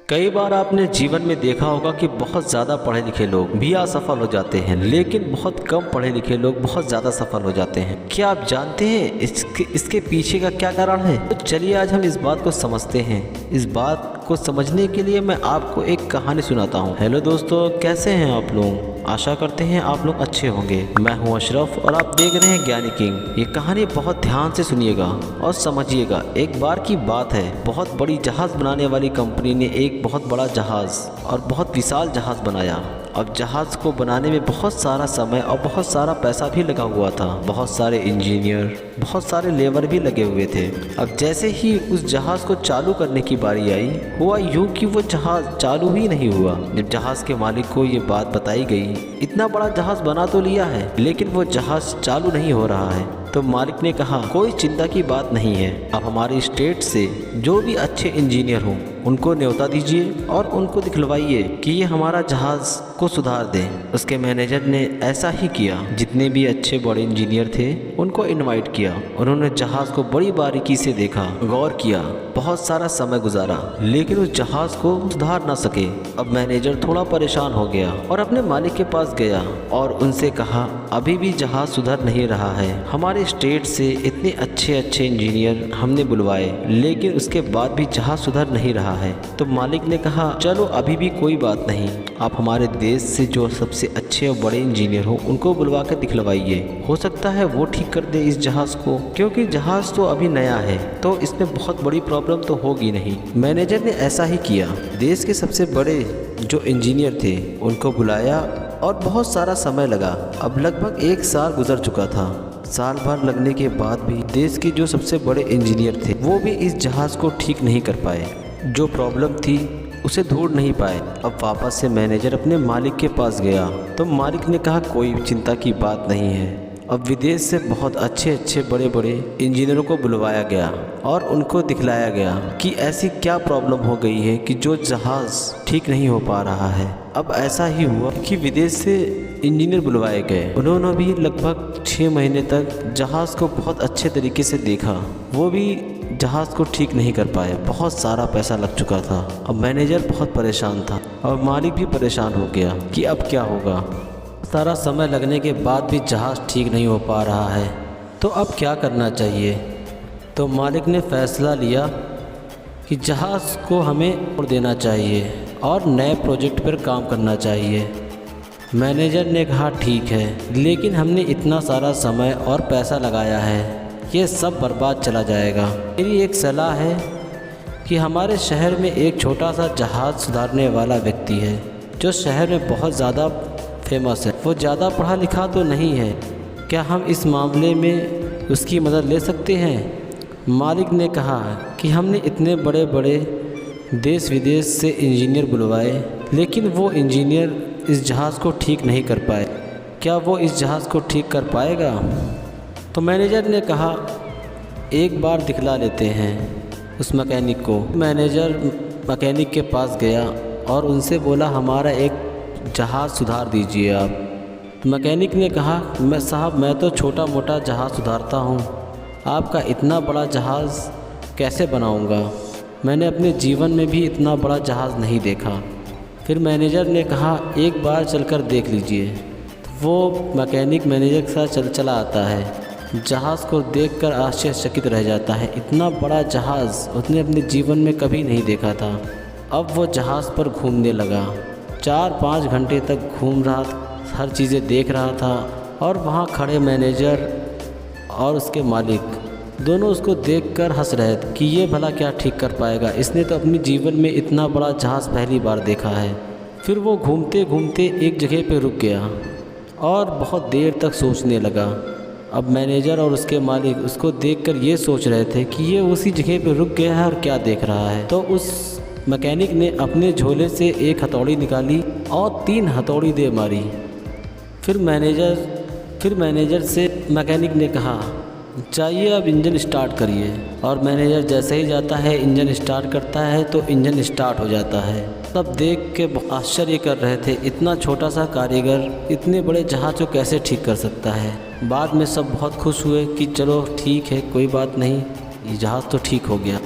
कई बार आपने जीवन में देखा होगा कि बहुत ज़्यादा पढ़े लिखे लोग भी असफल हो जाते हैं, लेकिन बहुत कम पढ़े लिखे लोग बहुत ज़्यादा सफल हो जाते हैं। क्या आप जानते हैं इसके पीछे का क्या कारण है? तो चलिए आज हम इस बात को समझते हैं। इस बात को समझने के लिए मैं आपको एक कहानी सुनाता हूँ। हेलो दोस्तों, कैसे हैं आप लोग? आशा करते हैं आप लोग अच्छे होंगे। मैं हूँ अशरफ और आप देख रहे हैं ज्ञानी किंग। ये कहानी बहुत ध्यान से सुनिएगा और समझिएगा। एक बार की बात है, बहुत बड़ी जहाज़ बनाने वाली कंपनी ने एक बहुत बड़ा जहाज़ और बहुत विशाल जहाज़ बनाया। अब जहाज़ को बनाने में बहुत सारा समय और बहुत सारा पैसा भी लगा हुआ था। बहुत सारे इंजीनियर, बहुत सारे लेबर भी लगे हुए थे। अब जैसे ही उस जहाज़ को चालू करने की बारी आई, हुआ यूँ कि वो जहाज़ चालू ही नहीं हुआ। जब जहाज़ के मालिक को ये बात बताई गई, इतना बड़ा जहाज़ बना तो लिया है लेकिन वो जहाज़ चालू नहीं हो रहा है, तो मालिक ने कहा कोई चिंता की बात नहीं है, आप हमारी स्टेट से जो भी अच्छे इंजीनियर हों उनको न्योता दीजिए और उनको दिखलवाइए कि ये हमारा जहाज़ को सुधार दें। उसके मैनेजर ने ऐसा ही किया। जितने भी अच्छे बड़े इंजीनियर थे उनको इनवाइट किया। उन्होंने जहाज़ को बड़ी बारीकी से देखा, गौर किया, बहुत सारा समय गुजारा, लेकिन उस जहाज़ को सुधार ना सके। अब मैनेजर थोड़ा परेशान हो गया और अपने मालिक के पास गया और उनसे कहा अभी भी जहाज़ सुधर नहीं रहा है। हमारे स्टेट से इतने अच्छे अच्छे इंजीनियर हमने बुलवाए लेकिन उसके बाद भी जहाज़ सुधर नहीं रहा है। तो मालिक ने कहा चलो अभी भी कोई बात नहीं, आप हमारे देश से जो सबसे अच्छे और बड़े इंजीनियर हो उनको बुलवा कर दिखलवाइए। हो सकता है वो ठीक कर दे इस जहाज़ को, क्योंकि जहाज़ तो अभी नया है तो इसमें बहुत बड़ी प्रॉब्लम तो होगी नहीं। मैनेजर ने ऐसा ही किया। देश के सबसे बड़े जो इंजीनियर थे उनको बुलाया और बहुत सारा समय लगा। अब लगभग 1 साल गुजर चुका था। साल भर लगने के बाद भी देश के जो सबसे बड़े इंजीनियर थे वो भी इस जहाज़ को ठीक नहीं कर पाए। जो प्रॉब्लम थी उसे ढूंढ नहीं पाए। अब वापस से मैनेजर अपने मालिक के पास गया तो मालिक ने कहा कोई चिंता की बात नहीं है। अब विदेश से बहुत अच्छे अच्छे बड़े बड़े इंजीनियरों को बुलवाया गया और उनको दिखलाया गया कि ऐसी क्या प्रॉब्लम हो गई है कि जो जहाज़ ठीक नहीं हो पा रहा है। अब ऐसा ही हुआ कि विदेश से इंजीनियर बुलवाए गए। उन्होंने भी लगभग 6 महीने तक जहाज़ को बहुत अच्छे तरीके से देखा, वो भी जहाज़ को ठीक नहीं कर पाए। बहुत सारा पैसा लग चुका था। अब मैनेजर बहुत परेशान था और मालिक भी परेशान हो गया कि अब क्या होगा। सारा समय लगने के बाद भी जहाज़ ठीक नहीं हो पा रहा है, तो अब क्या करना चाहिए। तो मालिक ने फ़ैसला लिया कि जहाज़ को हमें छोड़ देना चाहिए और नए प्रोजेक्ट पर काम करना चाहिए। मैनेजर ने कहा ठीक है, लेकिन हमने इतना सारा समय और पैसा लगाया है, ये सब बर्बाद चला जाएगा। मेरी एक सलाह है कि हमारे शहर में एक छोटा सा जहाज़ सुधारने वाला व्यक्ति है जो शहर में बहुत ज़्यादा फेमस है। वो ज़्यादा पढ़ा लिखा तो नहीं है, क्या हम इस मामले में उसकी मदद ले सकते हैं? मालिक ने कहा कि हमने इतने बड़े बड़े देश विदेश से इंजीनियर बुलवाए लेकिन वो इंजीनियर इस जहाज़ को ठीक नहीं कर पाए। क्या वो इस जहाज़ को ठीक कर पाएगा? तो मैनेजर ने कहा एक बार दिखला लेते हैं उस मैकेनिक को। मैनेजर मैकेनिक के पास गया और उनसे बोला हमारा एक जहाज़ सुधार दीजिए आप। मैकेनिक ने कहा मैं तो छोटा मोटा जहाज़ सुधारता हूँ, आपका इतना बड़ा जहाज़ कैसे बनाऊँगा? मैंने अपने जीवन में भी इतना बड़ा जहाज़ नहीं देखा। फिर मैनेजर ने कहा एक बार चलकर देख लीजिए। वो मैकेनिक मैनेजर के साथ चला आता है। जहाज़ को देखकर आश्चर्यचकित रह जाता है। इतना बड़ा जहाज़ उसने अपने जीवन में कभी नहीं देखा था। अब वो जहाज़ पर घूमने लगा। 4-5 घंटे तक घूम रहा था, हर चीज़ें देख रहा था और वहाँ खड़े मैनेजर और उसके मालिक दोनों उसको देखकर हंस रहे थे कि ये भला क्या ठीक कर पाएगा, इसने तो अपने जीवन में इतना बड़ा जहाज़ पहली बार देखा है। फिर वो घूमते घूमते एक जगह पे रुक गया और बहुत देर तक सोचने लगा। अब मैनेजर और उसके मालिक उसको देखकर ये सोच रहे थे कि ये उसी जगह पे रुक गया है और क्या देख रहा है। तो उस मैकेनिक ने अपने झोले से एक हथौड़ी निकाली और 3 हथौड़ी दे मारी। फिर मैनेजर से मैकेनिक ने कहा चाहिए अब इंजन स्टार्ट करिए। और मैनेजर जैसे ही जाता है इंजन स्टार्ट करता है तो इंजन स्टार्ट हो जाता है। सब देख के आश्चर्य कर रहे थे, इतना छोटा सा कारीगर इतने बड़े जहाज़ को कैसे ठीक कर सकता है। बाद में सब बहुत खुश हुए कि चलो ठीक है, कोई बात नहीं, ये जहाज़ तो ठीक हो गया।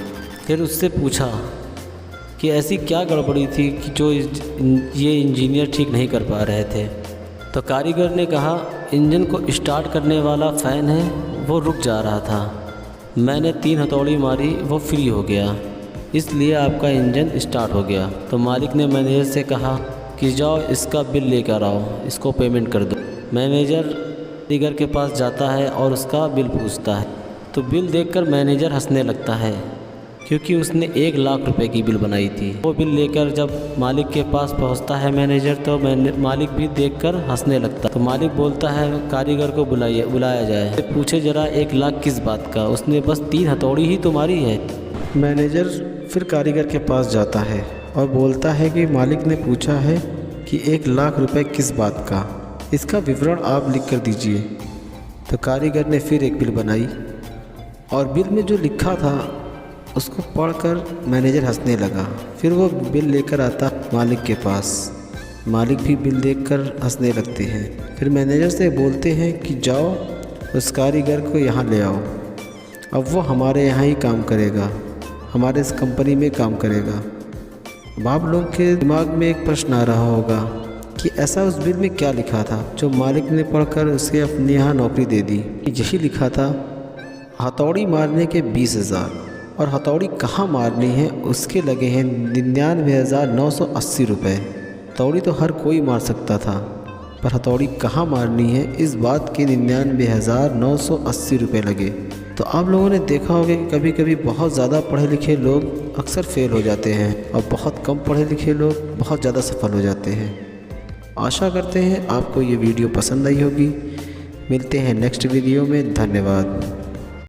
फिर उससे पूछा कि ऐसी क्या गड़बड़ी थी कि जो ये इंजीनियर ठीक नहीं कर पा रहे थे। तो कारीगर ने कहा, इंजन को स्टार्ट करने वाला फ़ैन है वो रुक जा रहा था, मैंने 3 हथौड़ी मारी, वो फ्री हो गया, इसलिए आपका इंजन स्टार्ट हो गया। तो मालिक ने मैनेजर से कहा कि जाओ इसका बिल लेकर आओ, इसको पेमेंट कर दो। मैनेजर कारीगर के पास जाता है और उसका बिल पूछता है। तो बिल देखकर मैनेजर हंसने लगता है, क्योंकि उसने 1 लाख रुपए की बिल बनाई थी। वो बिल लेकर जब मालिक के पास पहुंचता है मैनेजर, तो मालिक भी देखकर हंसने लगता। तो मालिक बोलता है कारीगर को बुलाया जाए, पूछे जरा 1 लाख किस बात का, उसने बस 3 हथौड़ी ही तो मारी है। मैनेजर फिर कारीगर के पास जाता है और बोलता है कि मालिक ने पूछा है कि 1 लाख रुपए किस बात का, इसका विवरण आप लिख कर दीजिए। तो कारीगर ने फिर एक बिल बनाई और बिल में जो लिखा था उसको पढ़कर मैनेजर हंसने लगा। फिर वो बिल लेकर आता मालिक के पास, मालिक भी बिल देखकर हंसने लगते हैं। फिर मैनेजर से बोलते हैं कि जाओ उस कारीगर को यहाँ ले आओ, अब वो हमारे यहाँ ही काम करेगा, हमारे इस कंपनी में काम करेगा। अब आप लोग के दिमाग में एक प्रश्न आ रहा होगा कि ऐसा उस बिल में क्या लिखा था जो मालिक ने पढ़कर उसे अपने यहाँ नौकरी दे दी। यही लिखा था, हथौड़ी मारने के 20,000 और हथौड़ी कहाँ मारनी है उसके लगे हैं 99,980 रुपये। हथौड़ी तो हर कोई मार सकता था, पर हथौड़ी कहाँ मारनी है इस बात के 99,980 रुपये लगे। तो आप लोगों ने देखा होगा कि कभी कभी बहुत ज़्यादा पढ़े लिखे लोग अक्सर फेल हो जाते हैं और बहुत कम पढ़े लिखे लोग बहुत ज़्यादा सफल हो जाते हैं। आशा करते हैं आपको ये वीडियो पसंद आई होगी। मिलते हैं नेक्स्ट वीडियो में। धन्यवाद।